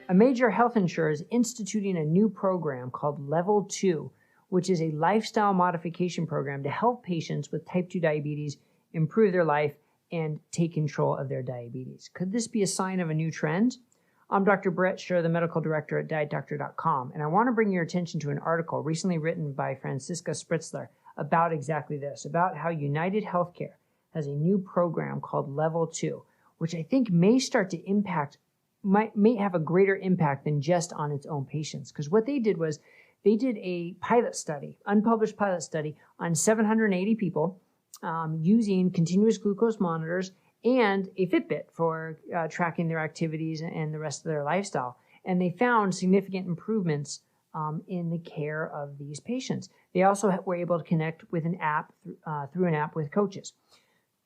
A major health insurer is instituting a new program called Level 2, which is a lifestyle modification program to help patients with type 2 diabetes improve their life and take control of their diabetes. Could this be a sign of a new trend? I'm Dr. Brett Scher, the medical director at DietDoctor.com, and I want to bring your attention to an article recently written by Franziska Spritzler about exactly this, about how United Healthcare has a new program called Level 2, which I think may start to may have a greater impact than just on its own patients. Because what they did was they did a pilot study, unpublished pilot study, on 780 people using continuous glucose monitors and a Fitbit for tracking their activities and the rest of their lifestyle. And they found significant improvements in the care of these patients. They also were able to connect with an app through an app with coaches.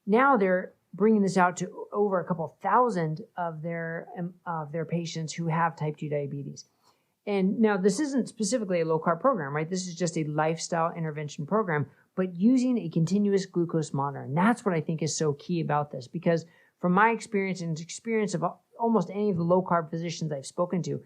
Now they're bringing this out to over a couple thousand of their patients who have type 2 diabetes. And now this isn't specifically a low-carb program, right? This is just a lifestyle intervention program, but using a continuous glucose monitor. And that's what I think is so key about this, because from my experience and experience of almost any of the low-carb physicians I've spoken to,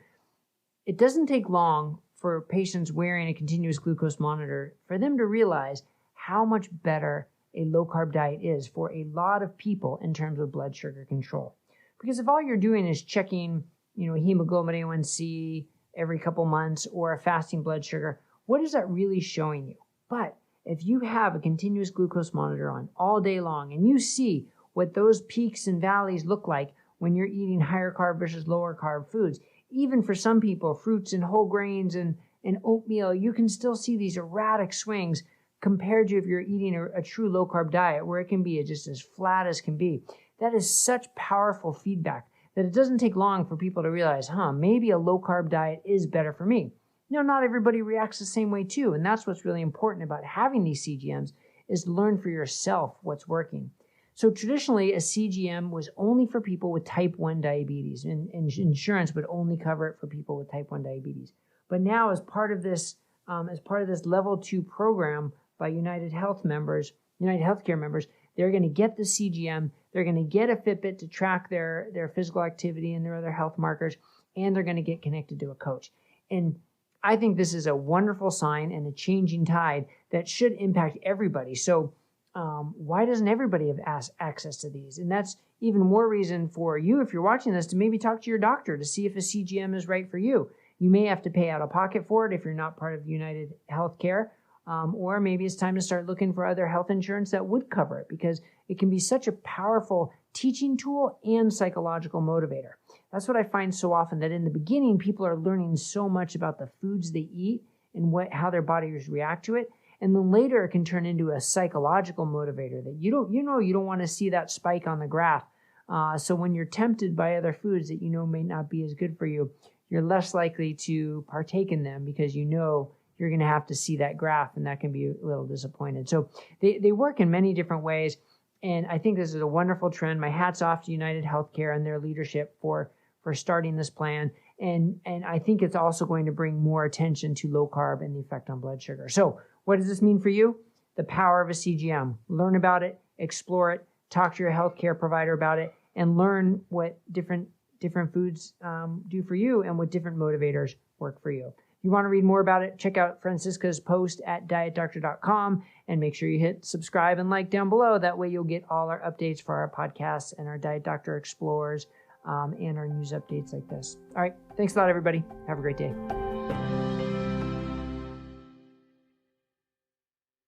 it doesn't take long for patients wearing a continuous glucose monitor for them to realize how much better a low-carb diet is for a lot of people in terms of blood sugar control. Because if all you're doing is checking, hemoglobin A1C every couple months or a fasting blood sugar, what is that really showing you? But if you have a continuous glucose monitor on all day long and you see what those peaks and valleys look like when you're eating higher carb versus lower carb foods, even for some people, fruits and whole grains and oatmeal, you can still see these erratic swings compared to if you're eating a true low-carb diet where it can be just as flat as can be. That is such powerful feedback that it doesn't take long for people to realize, maybe a low-carb diet is better for me. Not everybody reacts the same way too, and that's what's really important about having these CGMs is learn for yourself what's working. So traditionally, a CGM was only for people with type 1 diabetes, and insurance would only cover it for people with type 1 diabetes. But now, as part of this Level 2 program by United Healthcare members, they're going to get the CGM, they're going to get a Fitbit to track their physical activity and their other health markers, and they're going to get connected to a coach. And I think this is a wonderful sign and a changing tide that should impact everybody. So why doesn't everybody have access to these? And that's even more reason for you, if you're watching this, to maybe talk to your doctor to see if a CGM is right for you. You may have to pay out of pocket for it if you're not part of United Healthcare. Or maybe it's time to start looking for other health insurance that would cover it, because it can be such a powerful teaching tool and psychological motivator. That's what I find so often, that in the beginning, people are learning so much about the foods they eat and how their bodies react to it. And then later it can turn into a psychological motivator that you don't want to see that spike on the graph. So when you're tempted by other foods that may not be as good for you, you're less likely to partake in them because you're going to have to see that graph, and that can be a little disappointed. So they work in many different ways, and I think this is a wonderful trend. My hat's off to United Healthcare and their leadership for starting this plan, and I think it's also going to bring more attention to low carb and the effect on blood sugar. So what does this mean for you? The power of a CGM. Learn about it, explore it, talk to your healthcare provider about it, and learn what different foods do for you and what different motivators work for you. If you want to read more about it, check out Franziska's post at DietDoctor.com, and make sure you hit subscribe and like down below. That way you'll get all our updates for our podcasts and our Diet Doctor Explorers and our news updates like this. All right. Thanks a lot, everybody. Have a great day.